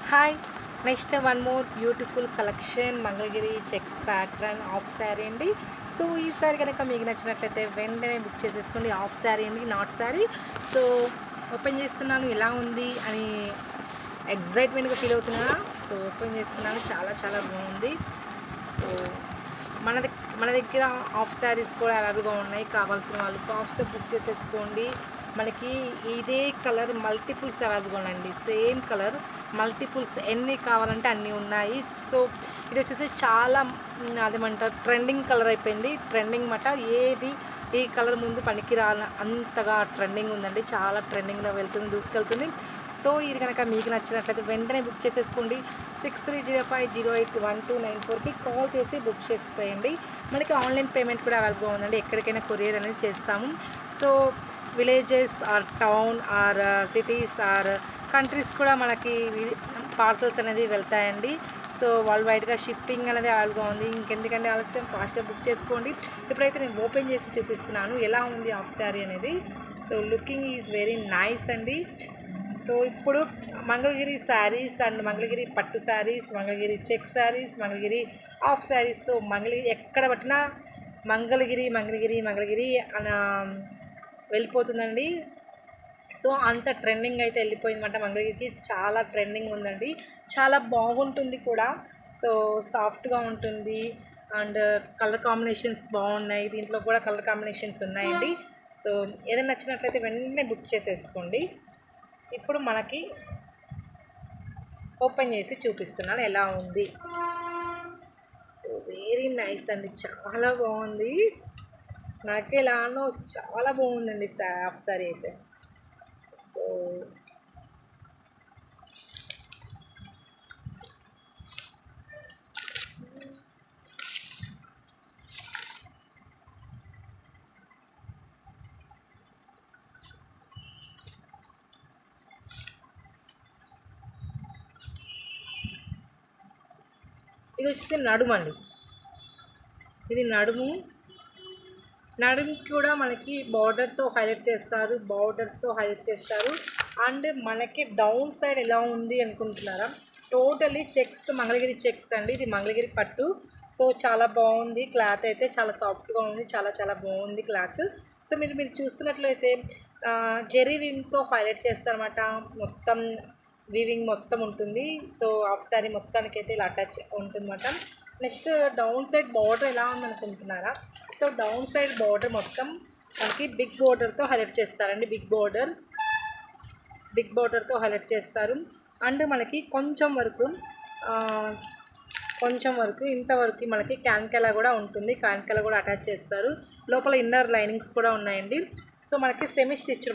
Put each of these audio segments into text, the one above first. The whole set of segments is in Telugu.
Hi next one more beautiful collection Mangalagiri checks pattern half sari అండి. సో ఈ శారీ కనుక మీకు నచ్చినట్లయితే వెంటనే బుక్ చేసేసుకోండి. హాఫ్ శారీ అండి, నాట్ శారీ. సో ఓపెన్ చేస్తున్నాను, ఎలా ఉంది అని ఎగ్జైట్మెంట్గా ఫీల్ అవుతున్నా. సో ఓపెన్ చేస్తున్నాను, చాలా చాలా బాగుంది. సో మన దగ్గర హాఫ్ శారీస్ కూడా అవైలబుల్గా ఉన్నాయి. కావాల్సిన వాళ్ళు ఫాస్ట్గా బుక్ చేసేసుకోండి. మనకి ఇదే కలర్ మల్టిపుల్స్ అవైలబుల్గా ఉన్నాయండి. సేమ్ కలర్ మల్టిపుల్స్ ఎన్ని కావాలంటే అన్నీ ఉన్నాయి. సో ఇది వచ్చేసి చాలా అదేమంటారు ట్రెండింగ్ కలర్ అయిపోయింది. ట్రెండింగ్ మాట ఏది ఈ కలర్ ముందు పనికిరా అంతగా ట్రెండింగ్ ఉందండి. చాలా ట్రెండింగ్లో వెళ్తుంది, దూసుకెళ్తుంది. సో ఇది కనుక మీకు నచ్చినట్లయితే వెంటనే బుక్ చేసేసుకోండి. 6305081294కి కాల్ చేసి బుక్ చేసేసేయండి. మనకి ఆన్లైన్ పేమెంట్ కూడా అవైలబుల్గా ఉందండి. ఎక్కడికైనా కొరియర్ అనేది చేస్తాము. So villages or town or cities or countries కూడా మనకి పార్సల్స్ అనేది వెళ్తాయండి. సో వరల్డ్ వైడ్గా షిప్పింగ్ అనేది అవైలబుల్గా ఉంది. ఇంకెందుకంటే ఆలస్యం, ఫాస్ట్గా బుక్ చేసుకోండి. ఇప్పుడైతే నేను ఓపెన్ చేసి చూపిస్తున్నాను ఎలా ఉంది హాఫ్ శారీ అనేది. So looking is very nice అండి. సో ఇప్పుడు మంగళగిరి శారీస్ అండ్ మంగళగిరి పట్టు saris, Mangalagiri check saris, Mangalagiri half saris. So Mangalagiri ఎక్కడ పట్టినా మంగళగిరి మంగళగిరి మంగళగిరి అన్న వెళ్ళిపోతుందండి. సో అంత ట్రెండింగ్ అయితే వెళ్ళిపోయిందన్నమాట. మంగళగిరికి చాలా ట్రెండింగ్ ఉందండి. చాలా బాగుంటుంది కూడా. సో సాఫ్ట్గా ఉంటుంది అండ్ కలర్ కాంబినేషన్స్ బాగున్నాయి. దీంట్లో కూడా కలర్ కాంబినేషన్స్ ఉన్నాయండి. సో ఏదైనా నచ్చినట్లయితే వెంటనే బుక్ చేసేసుకోండి. ఇప్పుడు మనకి ఓపెన్ చేసి చూపిస్తున్నాను ఎలా ఉంది. సో వెరీ నైస్ అండి, చాలా బాగుంది. నాకు ఎలానో చాలా బాగుందండి హాఫ్ సారీ అయితే. సో ఇది వచ్చేసి నడుము అండి. ఇది నడుము. నడుముకి కూడా మనకి బార్డర్స్తో హైలైట్ చేస్తారు. అండ్ మనకి డౌన్ సైడ్ ఎలా ఉంది అనుకుంటున్నారా? టోటలీ చెక్స్, మంగళగిరి చెక్స్ అండి. ఇది మంగళగిరి పట్టు. సో చాలా బాగుంది. క్లాత్ అయితే చాలా సాఫ్ట్గా ఉంది. చాలా చాలా బాగుంది క్లాత్. సో మీరు చూస్తున్నట్లయితే జెరీ వీవింగ్తో హైలైట్ చేస్తారన్నమాట. మొత్తం వీవింగ్ మొత్తం ఉంటుంది. సో హాఫ్ శారీ మొత్తానికి అయితే ఇలా అటాచ్ ఉంటుందన్నమాట. నెక్స్ట్ డౌన్ సైడ్ బార్డర్ ఎలా ఉందనుకుంటున్నారా? సో డౌన్ సైడ్ బార్డర్ మొత్తం మనకి బిగ్ బార్డర్తో హైలైట్ చేస్తారండి. బిగ్ బార్డర్తో హైలైట్ చేస్తారు. అండ్ మనకి కొంచెం వరకు ఇంతవరకు మనకి క్యాన్కెలా కూడా ఉంటుంది. క్యాన్కెలా కూడా అటాచ్ చేస్తారు. లోపల ఇన్నర్ లైనింగ్స్ కూడా ఉన్నాయండి. సో మనకి సెమీ స్టిచ్డ్.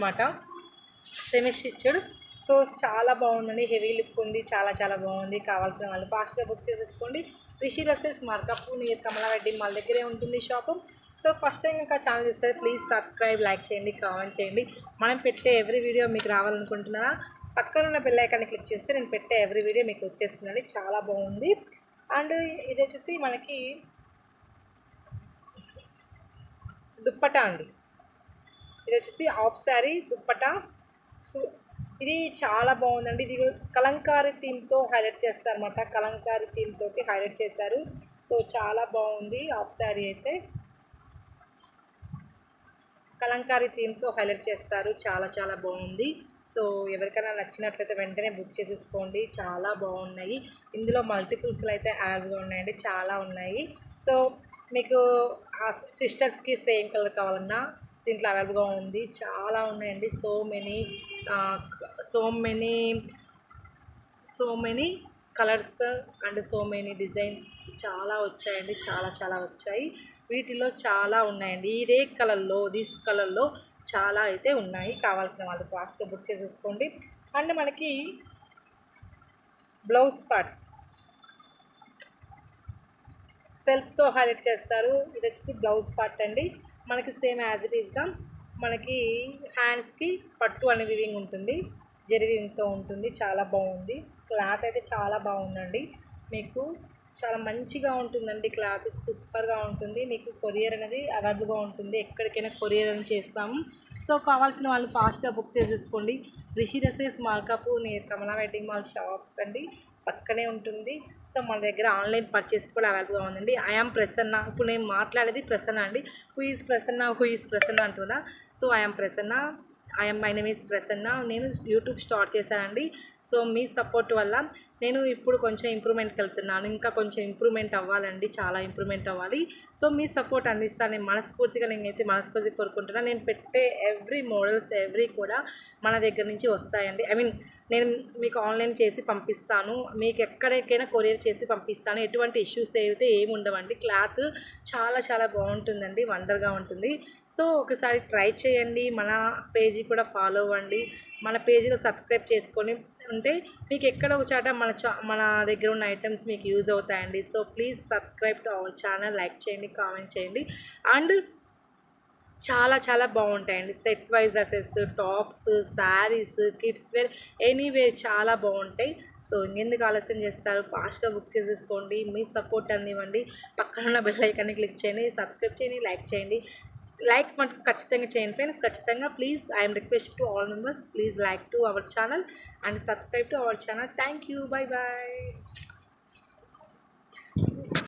సో చాలా బాగుందండి. హెవీ లుక్ ఉంది. చాలా చాలా బాగుంది. కావాల్సిన వాళ్ళు ఫాస్ట్గా బుక్ చేసేసుకోండి. Rishi dresses markup near Kamala Reddy mall దగ్గరే ఉంటుంది షాపు. సో ఫస్ట్ టైం ఇంకా ఛానల్ ఇస్తే ప్లీజ్ సబ్స్క్రైబ్, లైక్ చేయండి, కామెంట్ చేయండి. మనం పెట్టే ఎవ్రీ వీడియో మీకు రావాలనుకుంటున్నారా? పక్కన ఉన్న బెల్ ఐకాన్ని క్లిక్ చేస్తే నేను పెట్టే ఎవ్రీ వీడియో మీకు వచ్చేస్తుందండి. చాలా బాగుంది. అండ్ ఇది వచ్చేసి మనకి దుప్పటా అండి. ఇది వచ్చేసి హాఫ్ శారీ దుప్పటా. సో ఇది చాలా బాగుందండి. ఇది కలంకారీ థీమ్తో హైలైట్ చేస్తారన్నమాట. కలంకారీ థీమ్ తోటి హైలైట్ చేశారు. సో చాలా బాగుంది హాఫ్ శారీ అయితే. కలంకారీ థీమ్తో హైలైట్ చేస్తారు. చాలా చాలా బాగుంది. సో ఎవరికైనా నచ్చినట్లయితే వెంటనే బుక్ చేసేసుకోండి. చాలా బాగున్నాయి. ఇందులో మల్టిపుల్స్లో అయితే అవైలబుల్గా ఉన్నాయండి. చాలా ఉన్నాయి. సో మీకు సిస్టర్స్కి సేమ్ కలర్ కావాలన్నా దీంట్లో అవైలబుల్గా ఉంది. చాలా ఉన్నాయండి. So many colours and so many designs చాలా వచ్చాయండి. చాలా చాలా వచ్చాయి. వీటిలో చాలా ఉన్నాయండి. దిస్ కలర్లో చాలా అయితే ఉన్నాయి. కావాల్సిన వాళ్ళు ఫాస్ట్గా బుక్ చేసేసుకోండి. అండ్ మనకి బ్లౌజ్ పార్ట్ సెల్ఫ్తో హైలైట్ చేస్తారు. ఇది వచ్చేసి బ్లౌజ్ పార్ట్ అండి. మనకి సేమ్ యాజ్ ఇట్ ఈస్గా మనకి హ్యాండ్స్కి పట్టు అనే వివింగ్ ఉంటుంది. జెరీ వివింగ్తో ఉంటుంది. చాలా బాగుంది. క్లాత్ అయితే చాలా బాగుందండి. మీకు చాలా మంచిగా ఉంటుందండి. క్లాత్ సూపర్గా ఉంటుంది. మీకు కొరియర్ అనేది అవైలబుల్గా ఉంటుంది. ఎక్కడికైనా కొరియర్ అని చేస్తాము. సో కావాల్సిన వాళ్ళు ఫాస్ట్గా బుక్ చేసేసుకోండి. రిషి డ్రెస్సెస్ మార్కాపూర్ నియర్ కమలా వెడ్డింగ్ మాల్ షాప్ అండి, పక్కనే ఉంటుంది. సో మన దగ్గర ఆన్లైన్ పర్చేస్ కూడా అవైలబుల్గా ఉందండి. ఐఆమ్ ప్రసన్న. ఇప్పుడు నేను మాట్లాడేది ప్రసన్న అండి. హూ ఈజ్ ప్రసన్న అంటున్నా. So I am Prasanna. My name is Prasanna. నేను యూట్యూబ్ స్టార్ట్ చేశానండి. సో మీ సపోర్ట్ వల్ల నేను ఇప్పుడు కొంచెం ఇంప్రూవ్మెంట్కి వెళ్తున్నాను. ఇంకా కొంచెం ఇంప్రూవ్మెంట్ అవ్వాలండి, చాలా ఇంప్రూవ్మెంట్ అవ్వాలి. సో మీ సపోర్ట్ అందిస్తాను నేను మనస్ఫూర్తిగా. నేనైతే మనస్ఫూర్తిగా కోరుకుంటున్నాను. నేను పెట్టే ఎవ్రీ మోడల్స్ కూడా మన దగ్గర నుంచి వస్తాయండి. నేను మీకు ఆన్లైన్ చేసి పంపిస్తాను. మీకు ఎక్కడికైనా కొరియర్ చేసి పంపిస్తాను. ఎటువంటి ఇష్యూస్ అయితే ఏమి ఉండవండి. క్లాత్ చాలా చాలా బాగుంటుందండి, వండర్గా ఉంటుంది. సో ఒకసారి ట్రై చేయండి. మన పేజీ కూడా ఫాలో అవ్వండి. మన పేజీలో సబ్స్క్రైబ్ చేసుకొని ఉంటే మీకు ఎక్కడ ఒక చాట మన దగ్గర ఉన్న ఐటమ్స్ మీకు యూజ్ అవుతాయండి. So please subscribe to our channel. Like చేయండి, కామెంట్ చేయండి. అండ్ చాలా చాలా బాగుంటాయండి. Set wise dresses, tops, saris, kids wear, anywhere చాలా బాగుంటాయి. సో ఇంకెందుకు ఆలస్యం చేస్తారు, ఫాస్ట్గా బుక్ చేసేసుకోండి. మీ సపోర్ట్ అందివ్వండి. పక్కన ఉన్న బెల్ ఐకాన్ని క్లిక్ చేయండి, సబ్స్క్రైబ్ చేయండి, లైక్ చేయండి. లైక్ మటుకు ఖచ్చితంగా చేయండి ఫ్రెండ్స్, ఖచ్చితంగా please. I'm request to all members, please like to our channel and subscribe to our channel. Thank you. Bye bye.